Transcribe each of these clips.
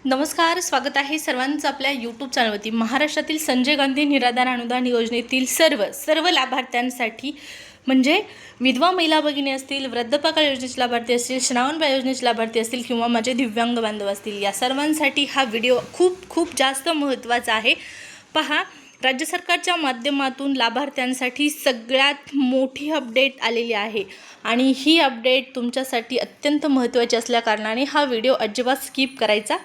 नमस्कार, स्वागत आहे सर्वांचं आपल्या यूट्यूब चॅनलवरती। महाराष्ट्रातील संजय गांधी निराधार अनुदान योजनेतील सर्व लाभार्थ्यांसाठी म्हणजे विधवा महिला भगिनी असतील, वृद्धापकाळ योजनेचे लाभार्थी असतील, श्रावणबाळ योजनेचे लाभार्थी असतील किंवा माझे दिव्यांग बांधव असतील, या सर्वांसाठी हा व्हिडिओ खूप जास्त महत्त्वाचा आहे। पहा, राज्य सरकारच्या माध्यमातून लाभार्थ्यांसाठी सगळ्यात मोठी अपडेट आलेली आहे आणि ही अपडेट तुमच्यासाठी अत्यंत महत्त्वाची असल्या कारणाने हा व्हिडिओ अजिबात स्किप करायचा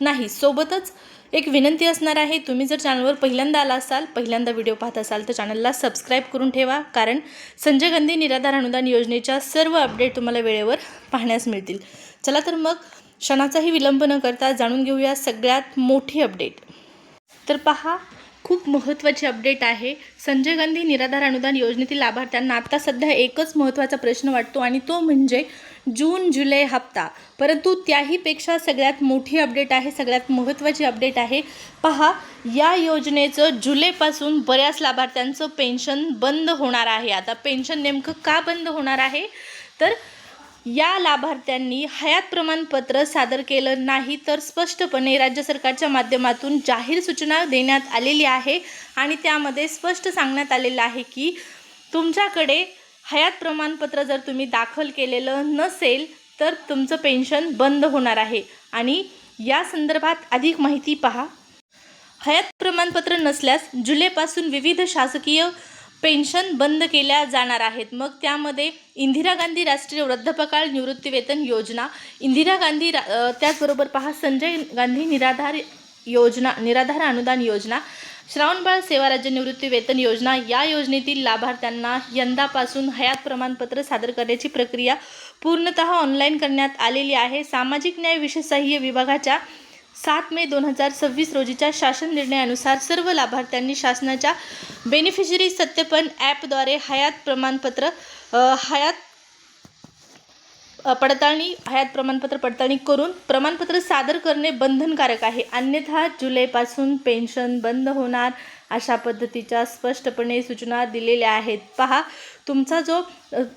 नाही। सोबतच एक विनंती असणार आहे, तुम्ही जर चॅनलवर पहिल्यांदा आला असाल, पहिल्यांदा व्हिडिओ पाहत असाल तर चॅनलला सबस्क्राईब करून ठेवा, कारण संजय गांधी निराधार अनुदान योजनेच्या सर्व अपडेट तुम्हाला वेळेवर पाहण्यास मिळतील। चला तर मग क्षणाचाही विलंब न करता जाणून घेऊया सगळ्यात मोठी अपडेट। तर पहा, खूप महत्त्वाची अपडेट आहे। संजय गांधी निराधार अनुदान योजनेतील लाभार्थ्यांना आता सध्या एकच महत्त्वाचा प्रश्न वाटतो आणि तो म्हणजे जून जुलै हप्ता। परंतु त्याहीपेक्षा सगळ्यात मोठी अपडेट आहे, सगळ्यात महत्त्वाची अपडेट आहे। पहा, या योजनेचं जुलैपासून बऱ्याच लाभार्थ्यांचं पेन्शन बंद होणार आहे। आता पेन्शन नेमकं का बंद होणार आहे, तर या लाभार्थ्यांनी हयात प्रमाणपत्र सादर केलं नाही तर स्पष्टपणे राज्य सरकारच्या माध्यमातून जाहीर सूचना देण्यात आलेली आहे आणि त्यामध्ये स्पष्ट सांगण्यात आलेलं आहे की तुमच्याकडे हयात प्रमाणपत्र जर तुम्ही दाखल केलेलं नसेल तर तुमचं पेन्शन बंद होणार आहे। आणि या संदर्भात अधिक माहिती पहा। हयात प्रमाणपत्र नसल्यास जुलैपासून विविध शासकीय पेन्शन बंद केल्या जाणार आहेत। मग त्यामध्ये इंदिरा गांधी राष्ट्रीय वृद्धापकाळ निवृत्तीवेतन योजना, इंदिरा गांधी त्याचबरोबर पहा संजय गांधी निराधार अनुदान योजना, श्रावणबाळ सेवा राज्य निवृत्तीवेतन योजना, या योजनेतील लाभार्थ्यांना यंदापासून हयात प्रमाणपत्र सादर करण्याची प्रक्रिया पूर्णतः ऑनलाईन करण्यात आलेली आहे। सामाजिक न्याय विशेष सहाय्य विभागाच्या 7 मे 2026 रोजीच्या शासन निर्णयानुसार सर्व लाभार्थ्यांनी शासनाच्या बेनिफिशरी सत्यापन ॲपद्वारे हयात प्रमाणपत्र पडताळणी करून प्रमाणपत्र सादर करणे बंधनकारक आहे, अन्यथा जुलैपासून पेन्शन बंद होणार, अशा पद्धतीच्या स्पष्टपणे सूचना दिलेल्या आहेत। पहा, तुमचा जो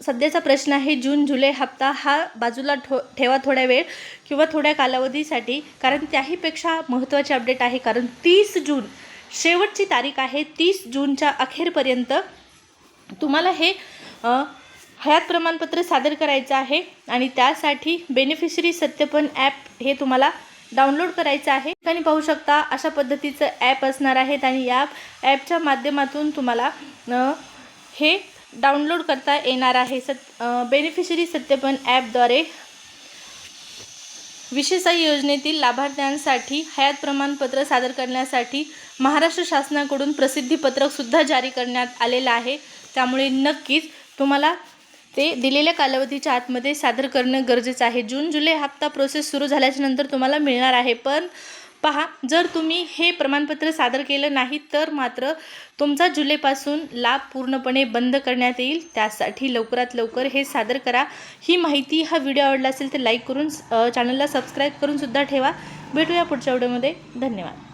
सध्याचा प्रश्न आहे जून जुलै हप्ता हा बाजूला ठेवा थोड्या वेळ किंवा थोड्या कालावधीसाठी, कारण त्याहीपेक्षा महत्त्वाची अपडेट आहे। कारण 30 जून शेवटची तारीख आहे। 30 जूनच्या अखेरपर्यंत तुम्हाला हे हयात प्रमाणपत्र सादर करायचं आहे आणि त्यासाठी बेनिफिशरी सत्यापन ॲप हे तुम्हाला डाउनलोड करायचं आहे। ठिकाणी पाहू शकता अशा पद्धतीचं ॲप असणार आहेत आणि या ॲपच्या माध्यमातून तुम्हाला हे डाउनलोड करता येणार आहे। बेनिफिशरी सत्यापन ॲपद्वारे विशेष योजनेतील लाभार्थ्यांसाठी हयात प्रमाणपत्र सादर करण्यासाठी महाराष्ट्र शासनाकडून प्रसिद्धीपत्रकसुद्धा जारी करण्यात आलेलं आहे। त्यामुळे नक्कीच तुम्हाला ते दिलेल्या कालावधीच्या आतमध्ये सादर करणं गरजेचं आहे। जून जुलै हप्ता प्रोसेस सुरू झाल्याच्या नंतर तुम्हाला मिळणार आहे। पण पहा, जर तुम्ही हे प्रमाणपत्र सादर केलं नाही तर मात्र तुमचा जुलैपासून लाभ पूर्णपणे बंद करण्यात येईल। त्यासाठी लवकरात लवकर हे सादर करा। ही माहिती, हा व्हिडिओ आवडला असेल तर लाईक करून चॅनलला सबस्क्राईब करून सुद्धा ठेवा। भेटूया पुढच्या व्हिडिओमध्ये। धन्यवाद।